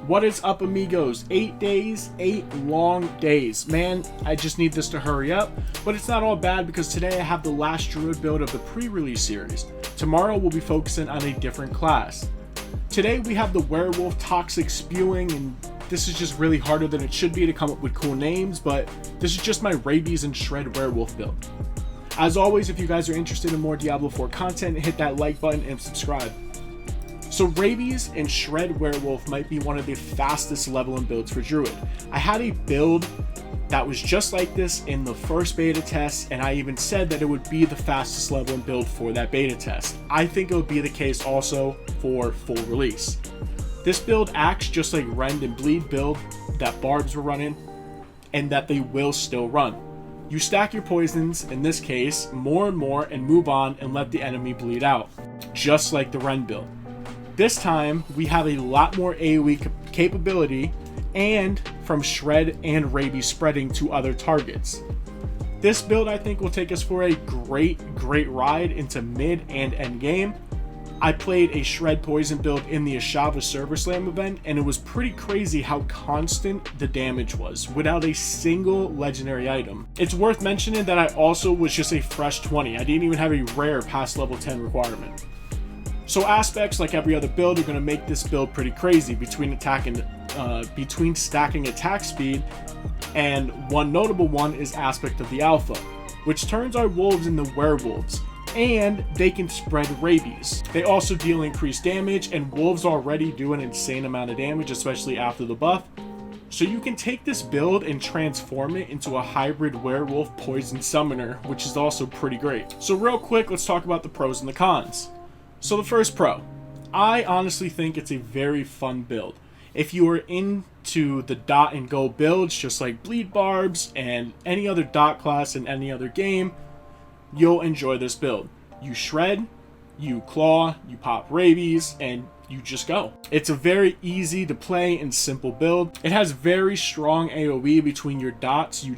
What is up, amigos? 8 days, 8 long days. Man, I just need this to hurry up, but it's not all bad because today I have the last Druid build of the pre-release series. Tomorrow we'll be focusing on a different class. Today we have the Werewolf Toxic Spewing, and this is just really harder than it should be to come up with cool names, but this is just my Rabies and Shred Werewolf build. As always, if you guys are interested in more Diablo 4 content, hit that like button and subscribe. So Rabies and Shred Werewolf might be one of the fastest leveling builds for Druid. I had a build that was just like this in the first beta test, and I even said that it would be the fastest leveling build for that beta test. I think it would be the case also for full release. This build acts just like Rend and Bleed build that Barbs were running, and that they will still run. You stack your poisons, in this case, more and more, and move on and let the enemy bleed out, just like the Rend build. This time, we have a lot more AoE capability, and from Shred and Rabies spreading to other targets. This build, I think, will take us for a great ride into mid and end game. I played a Shred Poison build in the Ashava Server Slam event, and it was pretty crazy how constant the damage was, without a single legendary item. It's worth mentioning that I also was just a fresh 20. I didn't even have a rare past level 10 requirement. So aspects, like every other build, are going to make this build pretty crazy between stacking attack speed, and one notable one is aspect of the alpha, which turns our wolves into werewolves, and they can spread rabies. They also deal increased damage, and wolves already do an insane amount of damage, especially after the buff. So you can take this build and transform it into a hybrid werewolf poison summoner, which is also pretty great. So real quick, let's talk about the pros and the cons. So the first pro, I honestly think it's a very fun build. If you are into the dot and go builds, just like Bleed Barbs and any other dot class in any other game, you'll enjoy this build. You shred, you claw, you pop rabies, and you just go. It's a very easy to play and simple build. It has very strong AoE between your dots. You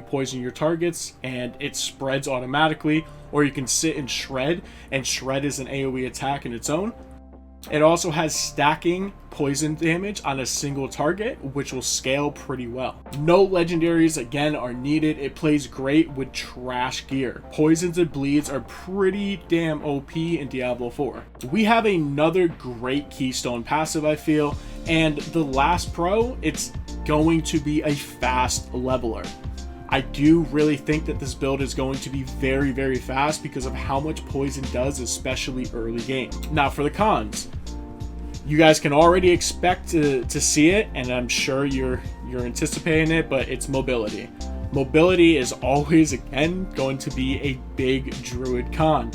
poison your targets and it spreads automatically, or you can sit and shred is an AoE attack in its own. It also has stacking poison damage on a single target, which will scale pretty well. No legendaries, again, are needed. It plays great with trash gear. Poisons and bleeds are pretty damn OP in Diablo 4. We have another great Keystone passive, I feel, and the last pro, it's going to be a fast leveler. I do really think that this build is going to be very fast because of how much poison does, especially early game. Now for the cons, you guys can already expect to see it, and I'm sure you're anticipating it, but it's mobility. Mobility is always, again, going to be a big Druid con.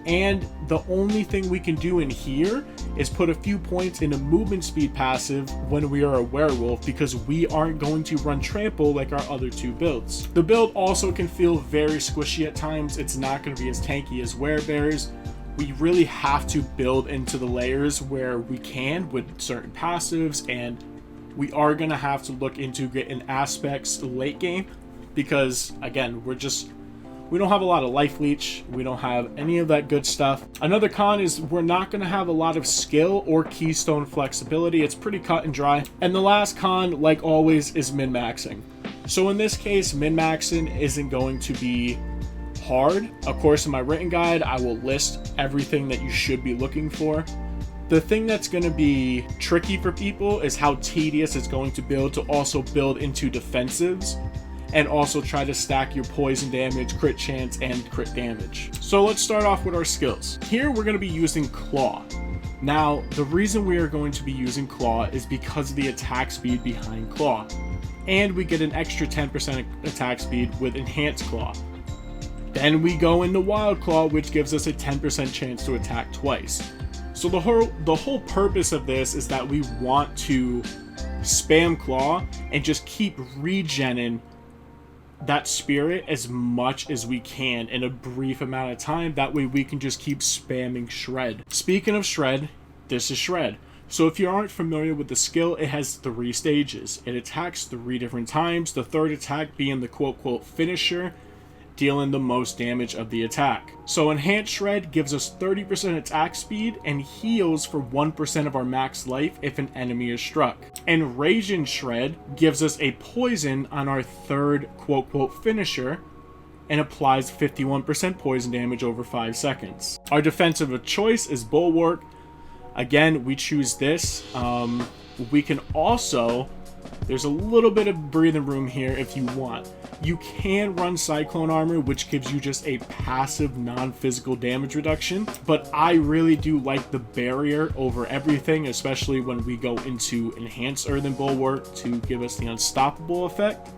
And the only thing we can do in here is put a few points in a movement speed passive when we are a werewolf, because we aren't going to run trample like our other two builds. The build also can feel very squishy at times. It's not going to be as tanky as werebears. We really have to build into the layers where we can with certain passives, and we are going to have to look into getting aspects late game because, again, we don't have a lot of life leech. We don't have any of that good stuff. Another con is we're not going to have a lot of skill or keystone flexibility. It's pretty cut and dry. And the last con, like always, is min-maxing. So in this case, min-maxing isn't going to be hard. Of course, in my written guide, I will list everything that you should be looking for. The thing that's going to be tricky for people is how tedious it's going to build to also build into defensives, and also try to stack your poison damage, crit chance, and crit damage. So let's start off with our skills. Here we're going to be using Claw. Now, the reason we are going to be using Claw is because of the attack speed behind Claw. And we get an extra 10% attack speed with Enhanced Claw. Then we go into Wild Claw, which gives us a 10% chance to attack twice. So the whole purpose of this is that we want to spam Claw and just keep regenning that spirit as much as we can in a brief amount of time. That way we can just keep spamming Shred. Speaking of Shred, this is Shred. So if you aren't familiar with the skill, it has 3 stages. It attacks 3 different times, the third attack being the quote-quote finisher, dealing the most damage of the attack. So Enhanced Shred gives us 30% attack speed and heals for 1% of our max life if an enemy is struck. And Raging Shred gives us a poison on our third quote-quote finisher and applies 51% poison damage over 5 seconds. Our defensive of choice is Bulwark. Again, we choose this. We can also, there's a little bit of breathing room here if you want. You can run Cyclone armor, which gives you just a passive non-physical damage reduction, but I really do like the barrier over everything, especially when we go into Enhanced Earthen Bulwark to give us the unstoppable effect.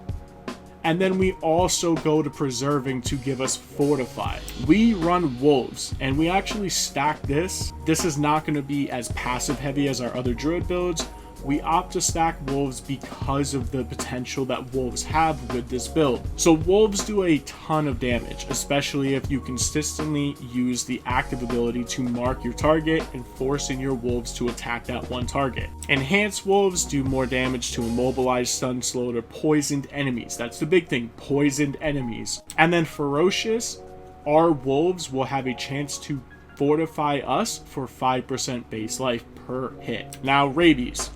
And then we also go to Preserving to give us Fortify. We run Wolves, and we actually stack this. This is not going to be as passive heavy as our other Druid builds. We opt to stack Wolves because of the potential that Wolves have with this build. So Wolves do a ton of damage, especially if you consistently use the active ability to mark your target and forcing your Wolves to attack that one target. Enhanced Wolves do more damage to immobilized, stun, slowed, or poisoned enemies. That's the big thing, poisoned enemies. And then Ferocious, our Wolves will have a chance to fortify us for 5% base life per hit. Now Rabies.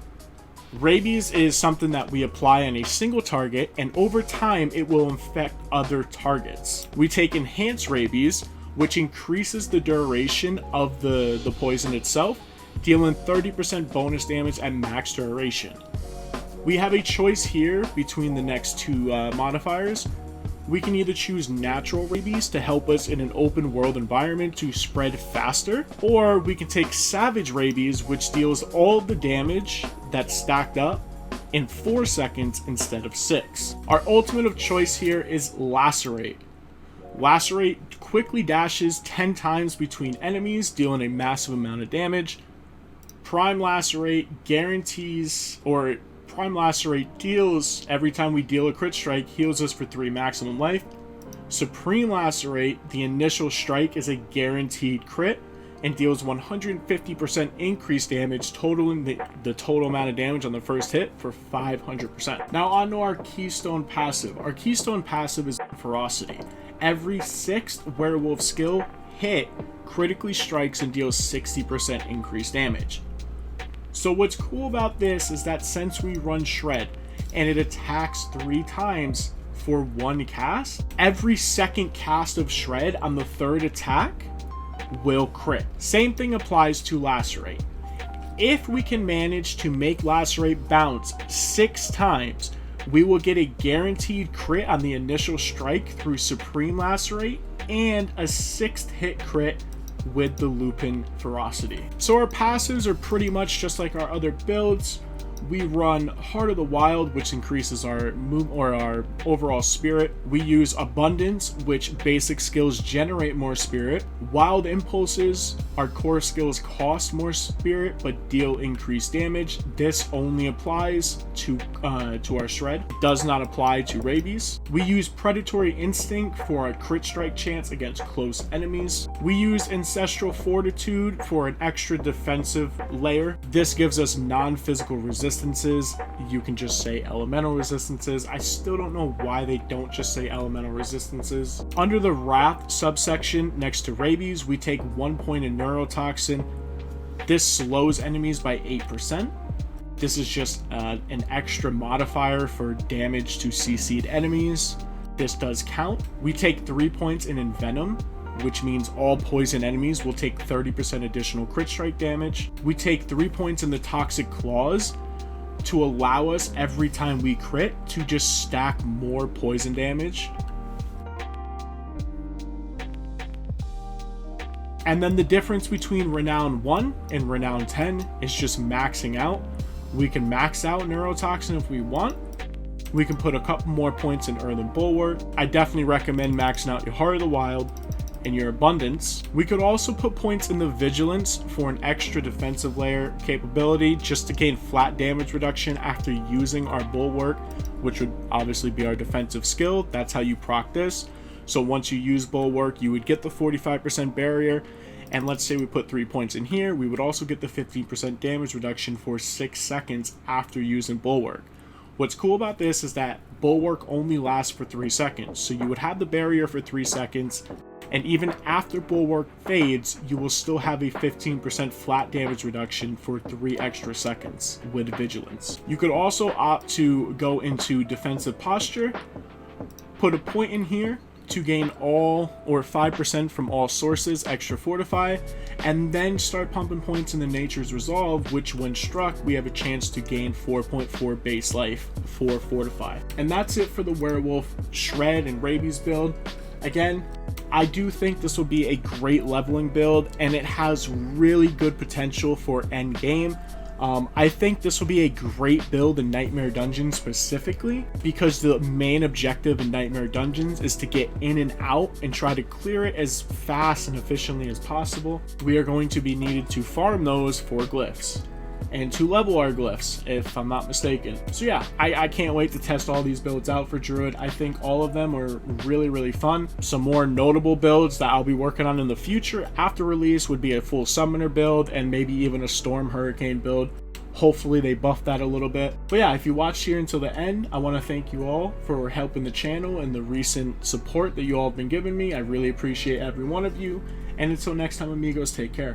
Rabies is something that we apply on a single target, and over time it will infect other targets. We take Enhanced Rabies, which increases the duration of the poison itself, dealing 30% bonus damage at max duration. We have a choice here between the next two modifiers. We can either choose Natural Rabies to help us in an open world environment to spread faster, or we can take Savage Rabies, which deals all the damage that's stacked up in 4 seconds instead of 6. Our ultimate of choice here is Lacerate. Lacerate quickly dashes 10 times between enemies, dealing a massive amount of damage. Prime Lacerate guarantees, or Prime Lacerate deals, every time we deal a crit strike, heals us for 3 maximum life. Supreme Lacerate, the initial strike is a guaranteed crit and deals 150% increased damage, totaling the total amount of damage on the first hit for 500%. Now on to our Keystone passive. Our Keystone passive is Ferocity. Every 6th Werewolf skill hit critically strikes and deals 60% increased damage. So what's cool about this is that since we run Shred and it attacks 3 times for 1 cast, every second cast of Shred on the 3rd attack will crit. Same thing applies to Lacerate. If we can manage to make Lacerate bounce 6 times, we will get a guaranteed crit on the initial strike through Supreme Lacerate and a 6th hit crit with the Lupine Ferocity. So our passives are pretty much just like our other builds. We run Heart of the Wild, which increases our our overall spirit. We use Abundance, which basic skills generate more spirit. Wild Impulses, our core skills cost more spirit but deal increased damage. This only applies to our Shred. It does not apply to Rabies. We use Predatory Instinct for our crit strike chance against close enemies. We use Ancestral Fortitude for an extra defensive layer. This gives us non-physical resistances. You can just say elemental resistances. I still don't know why they don't just say elemental resistances. Under the Wrath subsection next to Rabies, we take 1 point in Neurotoxin. This slows enemies by 8%. This is just an extra modifier for damage to CC'd enemies. This does count. We take 3 points in Envenom, which means all poison enemies will take 30% additional crit strike damage. We take 3 points in the Toxic Claws to allow us every time we crit to just stack more poison damage. And then the difference between Renown 1 and Renown 10 is just maxing out. We can max out Neurotoxin if we want. We can put a couple more points in Earthen Bulwark. I definitely recommend maxing out your Heart of the Wild and your Abundance. We could also put points in the Vigilance for an extra defensive layer capability, just to gain flat damage reduction after using our Bulwark, which would obviously be our defensive skill. That's how you proc this. So once you use Bulwark, you would get the 45% barrier, and let's say we put 3 points in here, we would also get the 15% damage reduction for 6 seconds after using Bulwark. What's cool about this is that Bulwark only lasts for 3 seconds, so you would have the barrier for 3 seconds, and even after Bulwark fades, you will still have a 15% flat damage reduction for 3 extra seconds with Vigilance. You could also opt to go into Defensive Posture, put a point in here to gain all or 5% from all sources extra Fortify, and then start pumping points in the Nature's Resolve, which when struck we have a chance to gain 4.4 base life for Fortify. And that's it for the Werewolf Shred and Rabies build. Again, I do think this will be a great leveling build, and it has really good potential for end game. I think this will be a great build in Nightmare Dungeons specifically, because the main objective in Nightmare Dungeons is to get in and out and try to clear it as fast and efficiently as possible. We are going to be needed to farm those for glyphs and to level our glyphs, if I'm not mistaken. So yeah, I can't wait to test all these builds out for Druid. I think all of them are really fun. Some more notable builds that I'll be working on in the future after release would be a full Summoner build and maybe even a Storm Hurricane build. Hopefully they buff that a little bit. But yeah, if you watched here until the end, I want to thank you all for helping the channel and the recent support that you all have been giving me. I really appreciate every one of you. And until next time, amigos, take care.